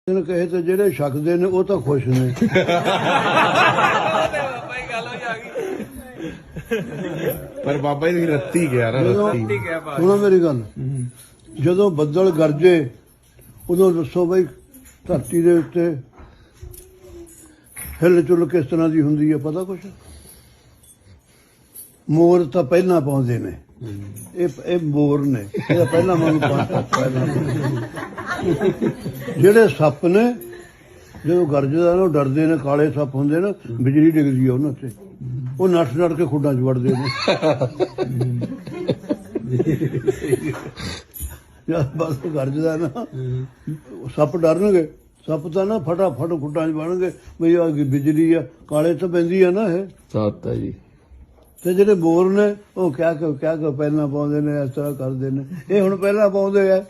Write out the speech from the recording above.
ਕਹੇ ਤੇ ਜਿਹੜੇ ਛਕਦੇ ਨੇ ਉਹ ਤਾਂ ਖੁਸ਼ ਨੇ। ਪਰ ਬਾਬਾ ਜੀ ਰੱਤੀ ਗਿਆ ਨਾ, ਰੱਤੀ ਸੁਣੋ ਮੇਰੀ ਗੱਲ, ਜਦੋਂ ਬੱਦਲ ਗਰਜੇ ਉਦੋਂ ਦੱਸੋ ਬਈ ਧਰਤੀ ਦੇ ਉੱਤੇ ਹਿੱਲ ਚੁੱਲ ਕਿਸ ਤਰ੍ਹਾਂ ਦੀ ਹੁੰਦੀ ਹੈ, ਪਤਾ ਕੁਛ? ਮੋਰ ਤਾਂ ਪਹਿਲਾਂ ਪਾਉਂਦੇ ਨੇ, ਇਹ ਮੋਰ ਨੇ, ਇਹਦਾ ਪਹਿਲਾਂ ਮੈਨੂੰ ਪਤਾ। ਜਿਹੜੇ ਸੱਪ ਨੇ ਜਦੋਂ ਗਰਜਦਾ ਨਾ ਉਹ ਡਰਦੇ ਨੇ, ਕਾਲੇ ਸੱਪ ਹੁੰਦੇ ਨੇ, ਬਿਜਲੀ ਡਿੱਗਦੀ ਆ ਉਹਨਾਂ ਤੇ, ਉਹ ਨੱਠ ਕੇ ਖੁੱਡਾਂ 'ਚ ਵੜਦੇ ਨੇ। ਜਦ ਬਸ ਗਰਜਦਾ ਨਾ ਸੱਪ ਡਰਨਗੇ, ਸੱਪ ਤਾਂ ਨਾ ਫਟਾਫਟ ਖੁੱਡਾਂ 'ਚ ਵੜਨਗੇ ਬਈ ਆ ਬਿਜਲੀ ਆ, ਕਾਲੇ ਤਾਂ ਪੈਂਦੀ ਆ ਨਾ ਇਹ ਸੱਤ ਜੀ। ਤੇ ਜਿਹੜੇ ਮੋਰ ਨੇ ਉਹ ਕਿਆ ਪਹਿਲਾਂ ਪਾਉਂਦੇ ਨੇ, ਇਸ ਤਰ੍ਹਾਂ ਕਰਦੇ ਨੇ। ਇਹ ਹੁਣ ਪਹਿਲਾਂ ਪਾਉਂਦੇ ਆ।